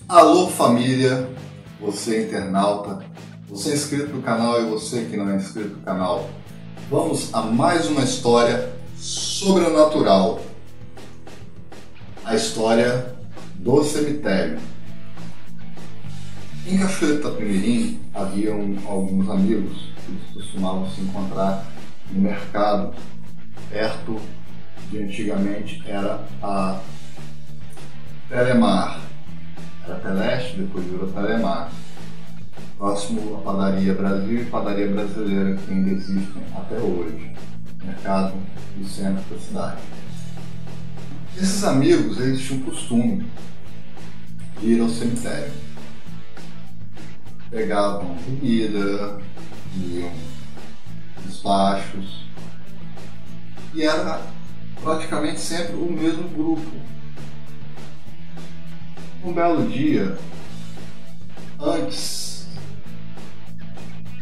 Alô família, você internauta, você inscrito no canal e você que não é inscrito no canal. Vamos a mais uma história sobrenatural. A história do cemitério. Em Cachoeiro de Itapemirim haviam alguns amigos que eles costumavam se encontrar no mercado, perto de antigamente era a Telemar. Era Teleste, depois virou Telemar. Próximo à Padaria Brasil e Padaria Brasileira, que ainda existem até hoje. Mercado do centro da cidade. Esses amigos, eles tinham o costume de ir ao cemitério. Pegavam comida, iam despachos, e era praticamente sempre o mesmo grupo. Um belo dia, antes,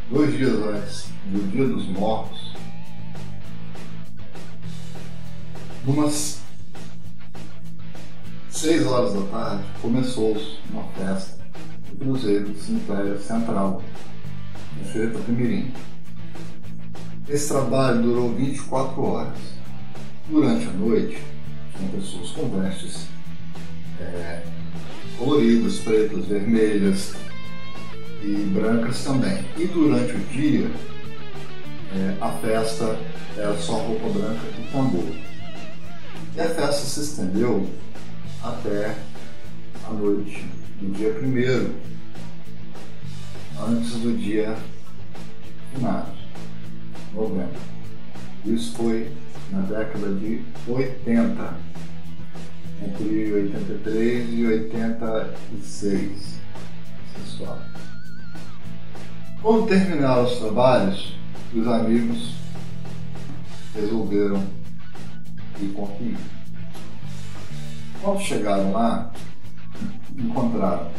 2 dias antes do Dia dos Mortos, umas 6 horas da tarde, começou-se uma festa no cruzeiro do cemitério central, em Cachoeiro de Itapemirim. Esse trabalho durou 24 horas. Durante a noite, tinham pessoas com vestes coloridas, pretas, vermelhas e brancas também. E durante o dia, a festa era só roupa branca e tambor. E a festa se estendeu até a noite do dia 1º, antes do dia finados, novembro. Isso foi na década de 80, entre 83 e 86, essa história. Quando terminaram os trabalhos, os amigos resolveram ir conferir. Quando chegaram lá, encontraram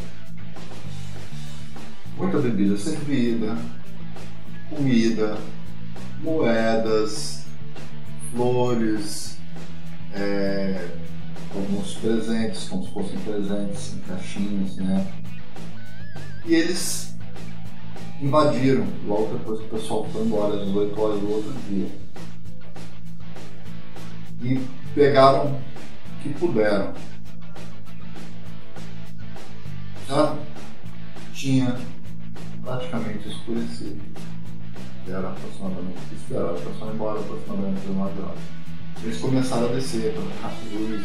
muita bebida servida, comida, moedas, flores, alguns presentes, como se fossem presentes em caixinhas, né? E eles invadiram logo depois que o pessoal foi embora, às 8 horas do outro dia. E pegaram o que puderam. Já tinha praticamente escurecido. Era aproximadamente, esperaram o pessoal ir embora aproximadamente 19 horas. Eles começaram a descer para capturas,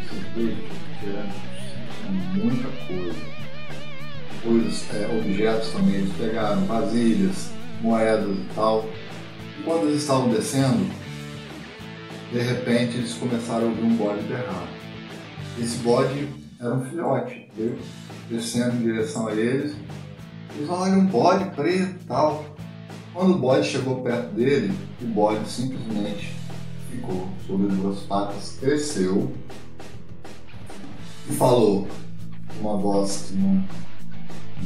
cerveja, muita coisa. Objetos também eles pegaram, vasilhas, moedas e tal. E quando eles estavam descendo, de repente eles começaram a ouvir um bode berrar. Esse bode era um filhote, veio descendo em direção a eles. Eles olham, um bode preto e tal. Quando o bode chegou perto dele, o bode simplesmente ficou sobre 2 patas, cresceu e falou uma voz que não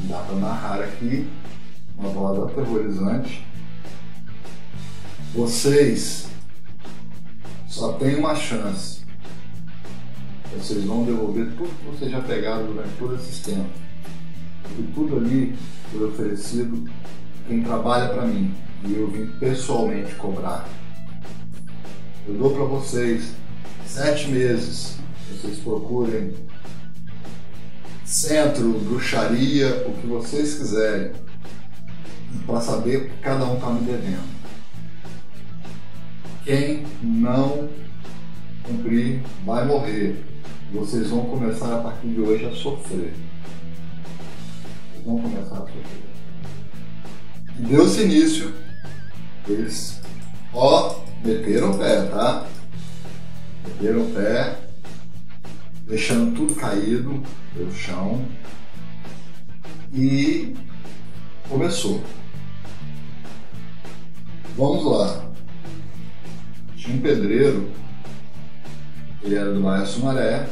dá para narrar aqui, uma voz aterrorizante: vocês só têm uma chance. Vocês vão devolver tudo que vocês já pegaram durante todo esse tempo. E tudo ali foi oferecido quem trabalha para mim, e eu vim pessoalmente cobrar. Eu dou para vocês 7 meses. Vocês procurem centro, bruxaria, o que vocês quiserem, para saber o que cada um está me devendo. Quem não cumprir vai morrer. Vocês vão começar a partir de hoje a sofrer. Vocês vão começar a sofrer. E deu-se início. Eles meteram o pé, tá? Meteram o pé, deixando tudo caído pelo chão, e começou. Vamos lá. Tinha um pedreiro, ele era do bairro Sumaré.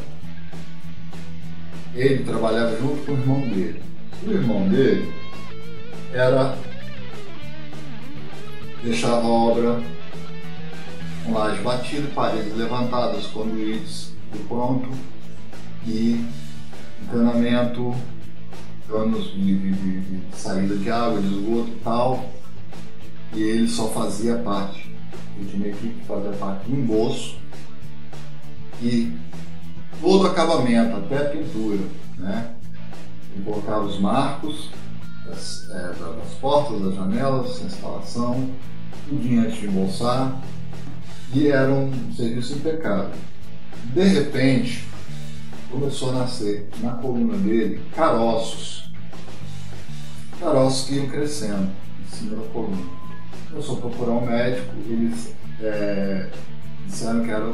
Ele trabalhava junto com o irmão dele. O irmão dele deixava a obra com laje batida, paredes levantadas, conduítes do pronto, e encanamento, canos de saída de água, de esgoto e tal, e ele só fazia parte. Ele tinha uma equipe que fazia parte do embolso e todo o acabamento, até a pintura, né? Ele colocava os marcos das portas, das janelas, a instalação, tudo antes de embolsar, e era um serviço impecável. De repente, começou a nascer na coluna dele caroços que iam crescendo em cima da coluna. Começou a procurar um médico, eles disseram que era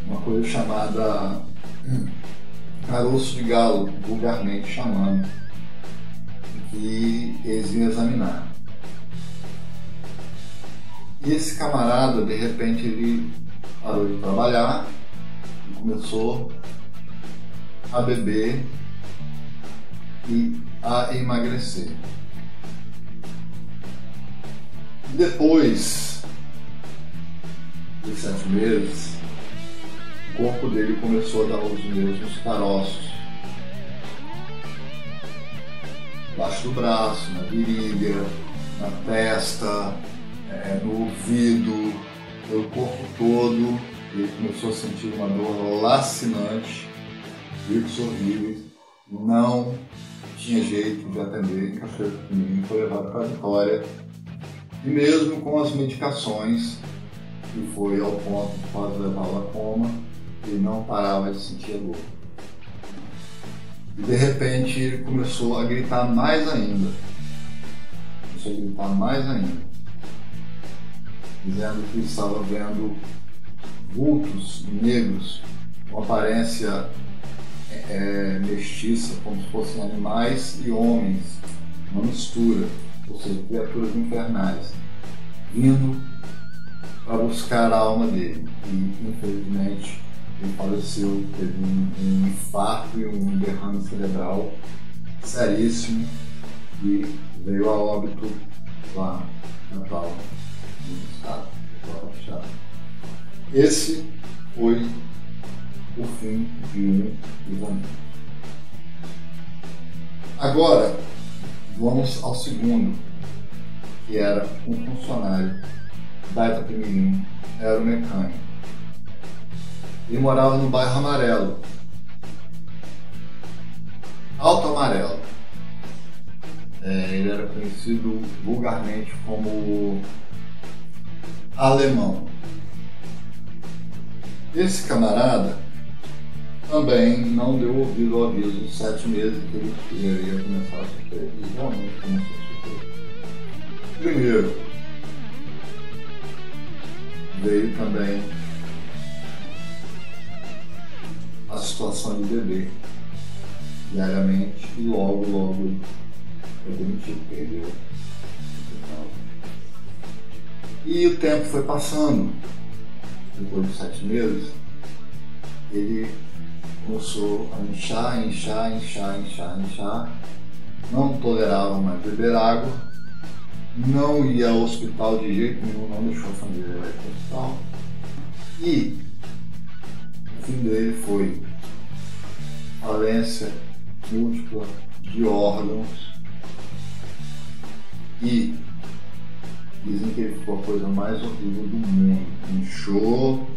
uma coisa chamada caroço de galo, vulgarmente chamando, que eles iam examinar. E esse camarada, de repente, ele parou de trabalhar e começou a beber e a emagrecer. Depois de 7 meses, o corpo dele começou a dar os mesmos caroços. Embaixo do braço, na virilha, na testa, no ouvido, pelo corpo todo. Ele começou a sentir uma dor lacinante, gritos horríveis, não tinha jeito de atender em Cachoeiro do Pinheirinho, foi levado para a Vitória. E mesmo com as medicações, que foi ao ponto de quase levá-lo a coma, ele não parava de sentir a dor. E de repente ele começou a gritar mais ainda. Dizendo que estava vendo vultos negros com aparência mestiça, como se fossem animais e homens, uma mistura, ou seja, criaturas infernais, vindo para buscar a alma dele. E infelizmente ele faleceu, teve um infarto e um derrame cerebral seríssimo e veio a óbito lá em Natal, no estado de Pará. Esse foi o fim de um dos amigos. Agora, vamos ao segundo, que era um funcionário da Itapemirim, era o mecânico. Ele morava no bairro Amarelo, Alto Amarelo. Ele era conhecido vulgarmente como Alemão. Esse camarada também não deu ouvido ao aviso dos 7 meses que ele iria começar a sofrer. E realmente começou a sofrer. Primeiro, veio também a situação de beber diariamente e logo foi demitido, perdeu. E o tempo foi passando. Depois de 7 meses, ele começou a inchar, não tolerava mais beber água, não ia ao hospital de jeito nenhum, não deixou a família ir para o hospital. E o fim dele foi falência múltipla de órgãos e dizem que ele ficou a coisa mais horrível do mundo. Inchou.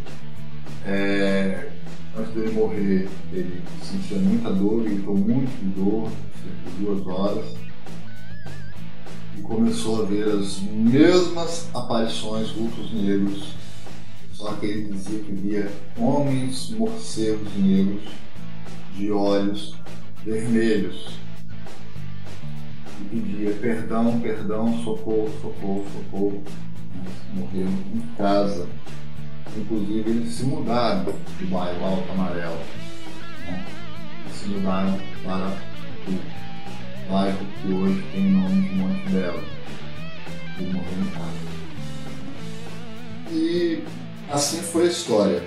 Antes dele morrer, ele sentia muita dor, gritou muito de dor, cerca de 2 horas. E começou a ver as mesmas aparições, vultos negros. Só que ele dizia que via homens morcegos negros de olhos vermelhos. E pedia perdão, socorro. Morreu em casa. Inclusive eles se mudaram do bairro Alto Amarelo, né? Se mudaram para o bairro que hoje tem o nome de Monte Belo. Ele morreu em casa. E assim foi a história.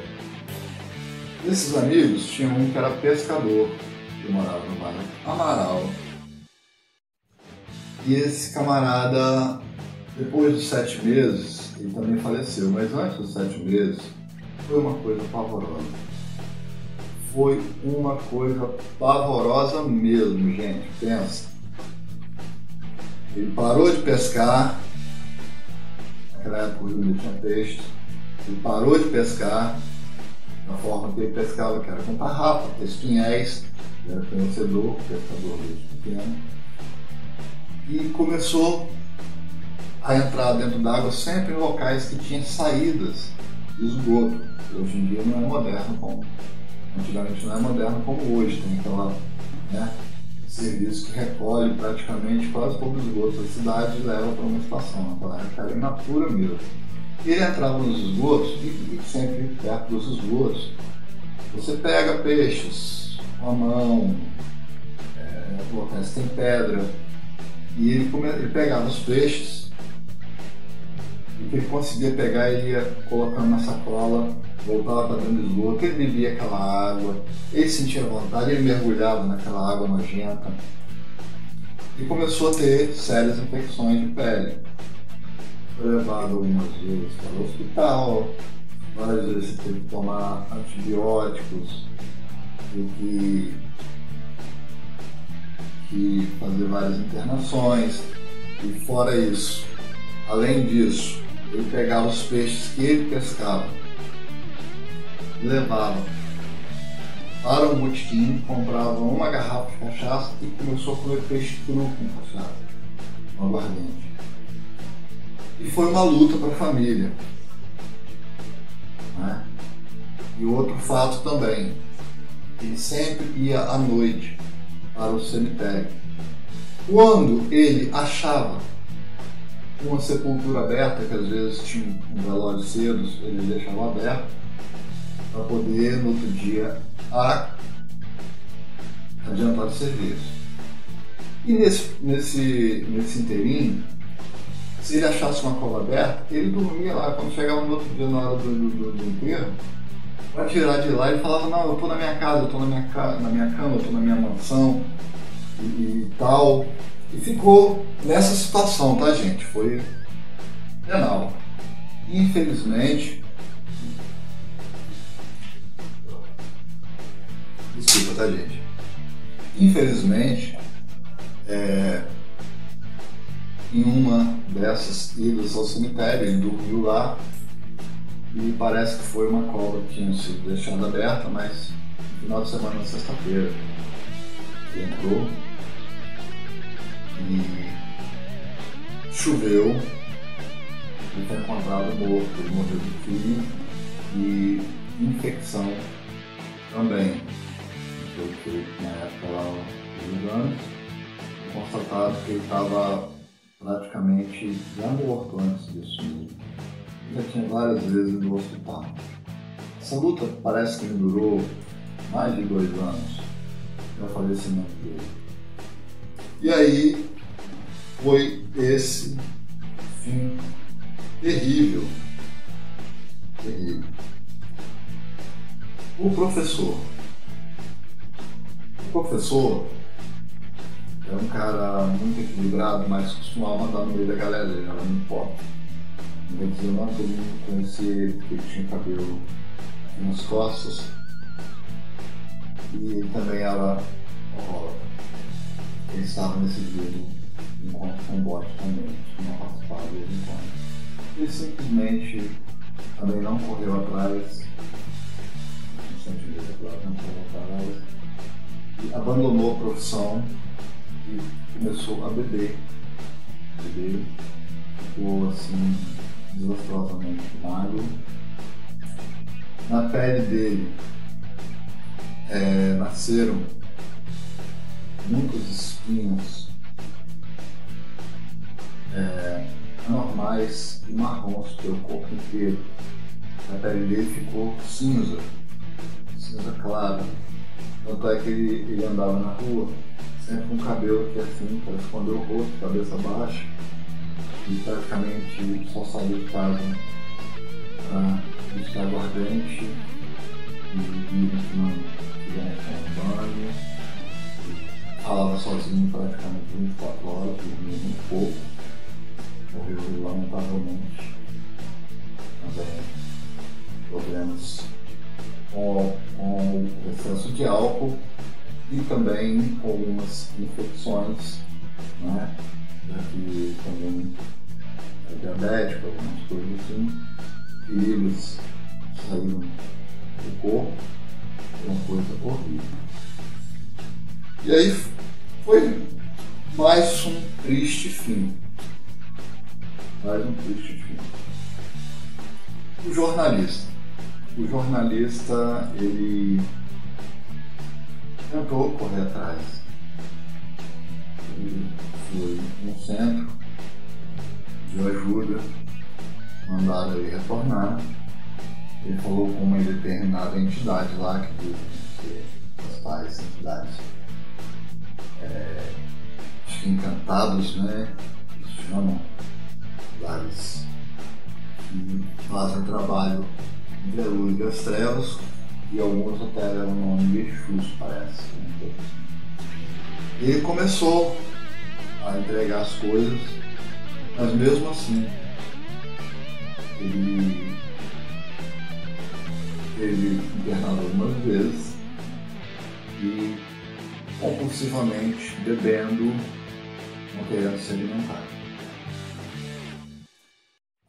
Esses amigos tinham um que era pescador, que morava no bairro Amaral. E esse camarada, depois de 7 meses, ele também faleceu, mas antes dos 7 meses, foi uma coisa pavorosa. foi uma coisa pavorosa mesmo, gente. Pensa. Ele parou de pescar, naquela época o rio ainda tinha peixe. Ele parou de pescar da forma que ele pescava, que era com tarrafa, espinhéis, ele era conhecedor, pescador desde pequeno, e começou a entrar dentro d'água sempre em locais que tinham saídas de esgoto. Hoje em dia não é moderno como antigamente, não é moderno como hoje, tem aquela, né, serviço que recolhe praticamente quase todo o esgoto da cidade e leva para uma estação. Naquela época era in natura mesmo. Ele entrava nos esgotos e sempre perto dos esgotos você pega peixes com a mão, locais que tem pedra, e ele pegava os peixes e o que ele conseguia pegar ele ia colocando na sacola, voltava para dentro do esgoto, ele bebia aquela água, ele sentia vontade, ele mergulhava naquela água nojenta e começou a ter sérias infecções de pele. Foi levado algumas vezes para o hospital, várias vezes teve que tomar antibióticos, teve que fazer várias internações, e fora isso, além disso, ele pegava os peixes que ele pescava e levava para um botequim, comprava uma garrafa de cachaça e começou a comer peixe cru com cachaça, com aguardente. E foi uma luta para a família, né? E outro fato também, ele sempre ia à noite para o cemitério. Quando ele achava uma sepultura aberta, que às vezes tinha um velório cedo, ele deixava aberto para poder no outro dia adiantar o serviço. E nesse inteirinho, se ele achasse uma cova aberta, ele dormia lá. Quando chegava no outro dia, na hora do enterro, para tirar de lá, ele falava: não, eu estou na minha casa, eu estou na minha cama, eu estou na minha mansão e tal. E ficou nessa situação, tá, gente? Foi penal. Infelizmente, desculpa, tá, gente? Infelizmente, em uma dessas idas ao cemitério, ele dormiu lá e parece que foi uma cova que tinha sido deixada aberta, mas no final de semana, na sexta-feira, ele entrou e choveu, ele foi encontrado morto, ele morreu de frio e infecção também. Foi feito na época lá dos exames, constatado que ele estava praticamente já morto antes disso mesmo. Já tinha várias vezes no hospital. Essa luta parece que durou mais de 2 anos, o falecimento dele. E aí foi esse fim terrível. Terrível. O professor era um cara muito equilibrado, mas costumava andar no meio da galera, ele era muito pop. Não vou dizer não, todo mundo conhecia ele porque ele tinha cabelo nas costas. E ele também era alcoólatra. Ele estava nesse dia do encontro com o bote também, não participava do encontro. Ele simplesmente também não correu atrás, não correu atrás, e abandonou a profissão e começou a beber. Ficou assim, desastrosamente magro. Na pele dele nasceram muitas espinhas anormais e marrons pelo corpo inteiro. A pele dele ficou cinza clara. Tanto é que ele andava na rua sempre com o cabelo que assim, para esconder o rosto, cabeça baixa, e praticamente só saía de casa para buscar aguardente e não tomar banho, falava sozinho praticamente 24 horas, dormia muito pouco, morreu lamentavelmente. Também problemas com o excesso álcool e também com algumas infecções, né? Já que também é diabético, algumas coisas assim, feridas saíram do corpo, é uma coisa horrível. E aí foi mais um triste fim. Mais um triste fim. O jornalista, ele tentou correr atrás. Ele foi no centro de ajuda, mandaram ele retornar. Ele falou com uma determinada entidade lá, que deve ser as tais entidades acho que encantados, né? Eles chamam entidades que fazem trabalho entre a luz e as trevas, e alguns até eram o nome de Exus, parece. Ele começou a entregar as coisas, mas mesmo assim ele teve internado algumas vezes e compulsivamente bebendo, não querendo se alimentar.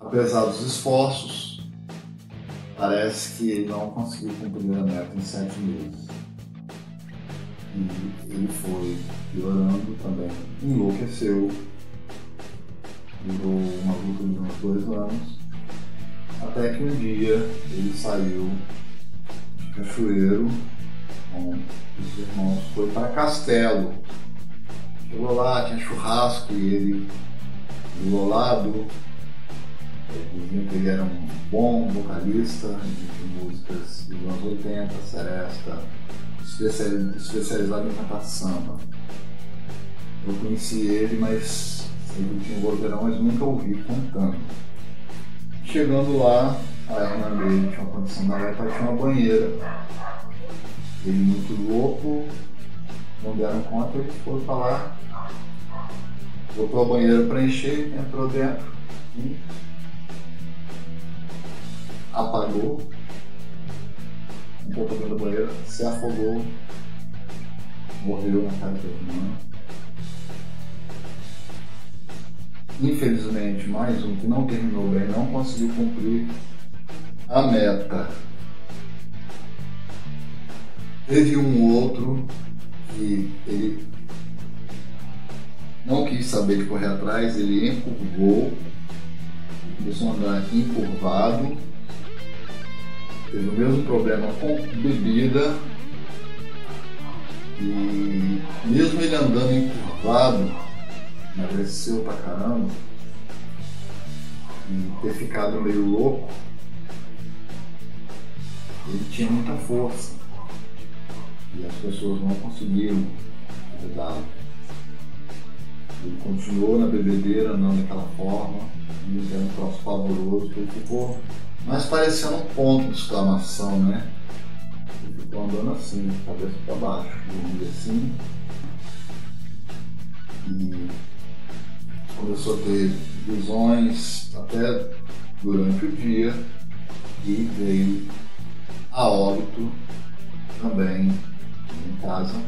Apesar dos esforços, parece que ele não conseguiu cumprir a meta em 7 meses. E ele foi piorando também, enlouqueceu, durou uma luta de uns 2 anos, até que um dia ele saiu de Cachoeiro com os irmãos, foi para Castelo. Chegou lá, tinha churrasco e ele violado. Diziam que ele era um bom vocalista de músicas dos anos 80, seresta, especializado em cantar samba. Eu conheci ele, mas sempre tinha um vozeirão, mas nunca ouvi cantando. Chegando lá, a irmã dele tinha uma condição na época, tinha uma banheira. Ele muito louco, não deram conta, ele foi pra lá, botou a banheira para encher, entrou dentro e apagou, um pouco dentro da banheira, se afogou, morreu na casa da irmã. Infelizmente, mais um que não terminou bem, não conseguiu cumprir a meta. Teve um outro que ele não quis saber de correr atrás, ele encurvou, começou a andar encurvado, teve o mesmo problema com bebida e mesmo ele andando encurvado, emagreceu pra caramba e ter ficado meio louco, ele tinha muita força e as pessoas não conseguiram ajudá-lo. Ele continuou na bebedeira, andando daquela forma, e era um troço pavoroso, ele ficou mais parecendo um ponto de exclamação, né? Ele ficou andando assim, de cabeça para baixo, dormia assim, e começou a ter visões até durante o dia, e veio a óbito também em casa.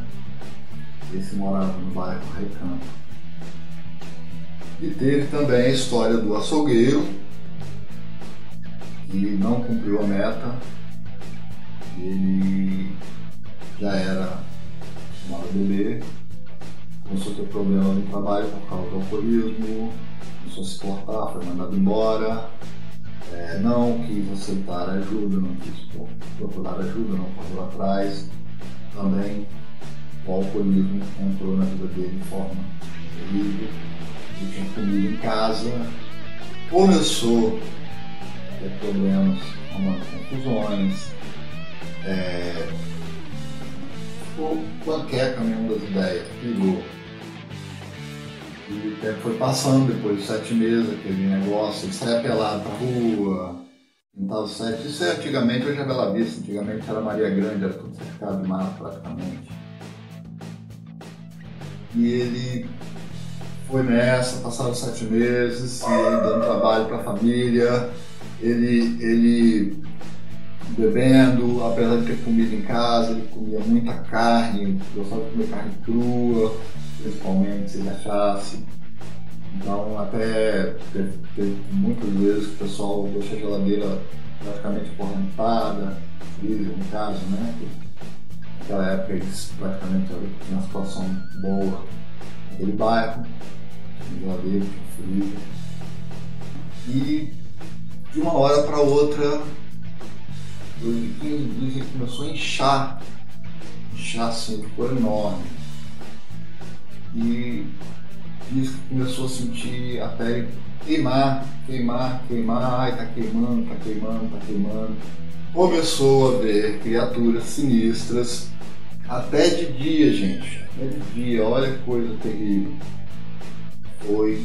Esse morava no bairro Recanto. E teve também a história do açougueiro, que não cumpriu a meta. Ele já era acostumado a beber, começou a ter problema no trabalho por causa do alcoolismo, começou a se cortar, foi mandado embora, não quis aceitar ajuda, não quis procurar ajuda, não correu atrás. Também o alcoolismo entrou na vida dele de forma terrível. Ele tinha comido em casa, começou a ter problemas, arrumando confusões, ficou panqueca mesmo das ideias, pirou. E o tempo foi passando, depois de 7 meses, aquele negócio, ele saia pelado pra rua, pintava os 7. Isso é antigamente, hoje é Bela Vista, antigamente era Maria Grande, era tudo cercado de mato praticamente. E ele foi nessa, passaram 7 meses, e ele dando trabalho para a família. Ele bebendo, apesar de ter comida em casa, ele comia muita carne, gostava de comer carne crua, principalmente, se ele achasse. Então, até teve muitas vezes que o pessoal deixa a geladeira praticamente correntada, freezer no caso, né? Naquela época eles praticamente tinham uma situação boa naquele bairro, geladeira, freezer. E de uma hora para outra, depois de 15 dias, ele começou a inchar assim, ficou enorme. E diz que começou a sentir a pele queimar, ai, tá queimando. Começou a ver criaturas sinistras, até de dia, gente, até de dia, olha que coisa terrível. Foi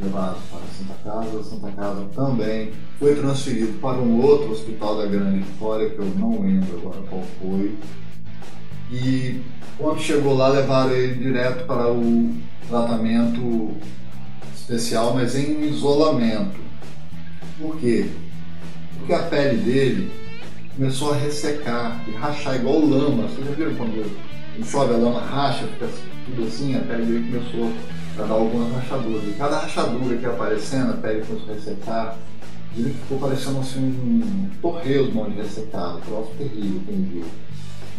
levado para a Santa Casa também foi transferido para um outro hospital da Grande Vitória, que eu não lembro agora qual foi. E quando chegou lá, levaram ele direto para o tratamento especial, mas em isolamento. Por quê? Porque a pele dele começou a ressecar e rachar igual lama. Vocês já viram quando chove a lama racha, fica tudo assim? A pele dele começou a dar algumas rachaduras. E cada rachadura que ia aparecendo, a pele começou a ressecar. Ele ficou parecendo assim um torresmo onde ressecado, um troço terrível, quem viu.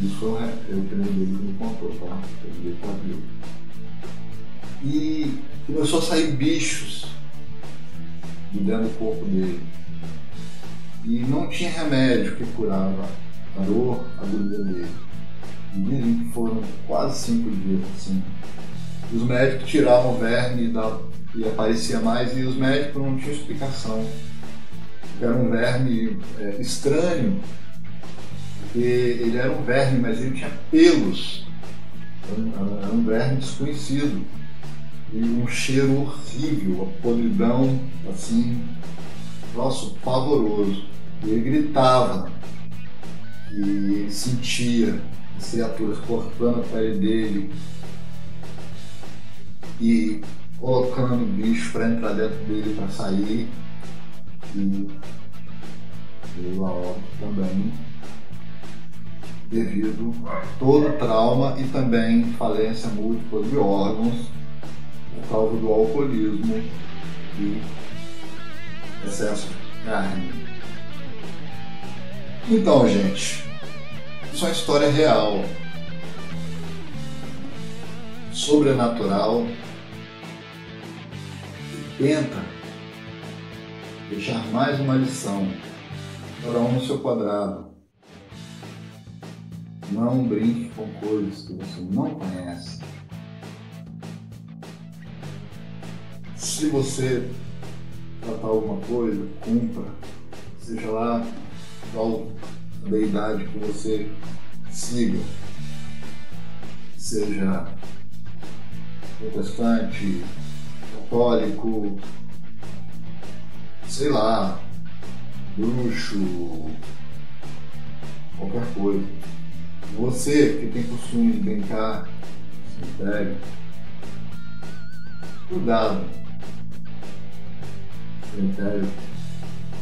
Isso foi o primeiro dele que me contou, tá? Ele viu. E começou a sair bichos de dentro do corpo dele. E não tinha remédio que curava a dor, a agonia dele. E dizem que foram quase 5 dias assim. Os médicos tiravam o verme e aparecia mais, e os médicos não tinham explicação. Era um verme estranho, porque ele era um verme, mas ele tinha pelos. Era um verme desconhecido. E um cheiro horrível, a podridão, assim, troço pavoroso. E ele gritava, e ele sentia as criaturas cortando a pele dele e colocando bicho para entrar dentro dele para sair. E veio a óbito também, devido a todo o trauma e também falência múltipla de órgãos por causa do alcoolismo e excesso de carne. Então, gente, isso é uma história real, sobrenatural, e tenta deixar mais uma lição, cada um no seu quadrado. Não brinque com coisas que você não conhece. Se você tratar alguma coisa, cumpra, seja lá qual deidade que você siga, seja protestante, católico, sei lá, bruxo, qualquer coisa. Você que tem costume de brincar no cemitério, cuidado. O cemitério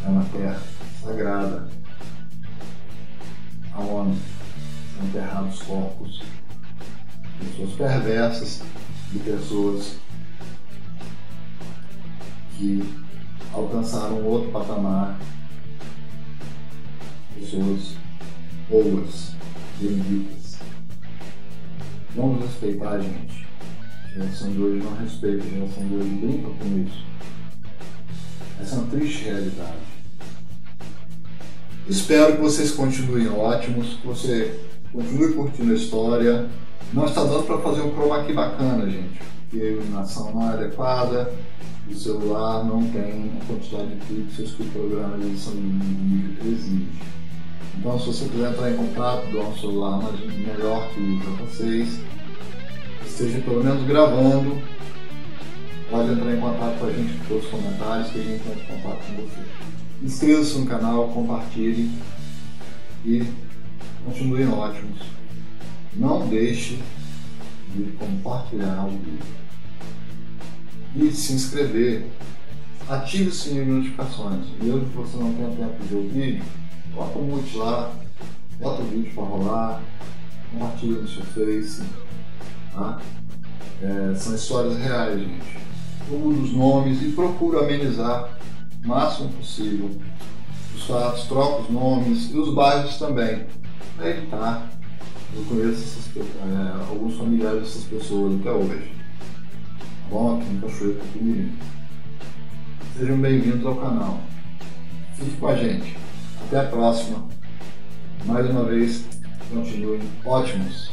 é uma terra sagrada, aonde são enterrados corpos de pessoas perversas, de pessoas que alcançaram outro patamar, pessoas boas, benditas. Vamos respeitar, gente. A geração de hoje não respeita, a geração de hoje brinca com isso. Essa é uma triste realidade. Espero que vocês continuem ótimos, que você continue curtindo a história. Não está dando para fazer um chroma key bacana, gente, porque a iluminação não é adequada, o celular não tem a quantidade de pixels que o programa de edição de vídeo exige. Então, se você quiser entrar em contato, dar um celular melhor que o J6, esteja pelo menos gravando, pode entrar em contato com a gente pelos comentários que a gente entra em contato com você. Inscreva-se no canal, compartilhe e continuem ótimos. Não deixe de compartilhar o vídeo e se inscrever. Ative o sininho de notificações. Mesmo que você não tenha tempo de ver o vídeo, Bota o mute lá, bota o vídeo para rolar, compartilha no seu Face, tá? São histórias reais, gente. Eu uso os nomes e procuro amenizar o máximo possível os fatos, troco os nomes e os bairros também, para evitar. Eu conheço alguns familiares dessas pessoas até hoje. Tá bom? Aqui no Cachoeiro Tucumirim. Sejam bem-vindos ao canal. Fique com a gente. Até a próxima. Mais uma vez, continuem ótimos.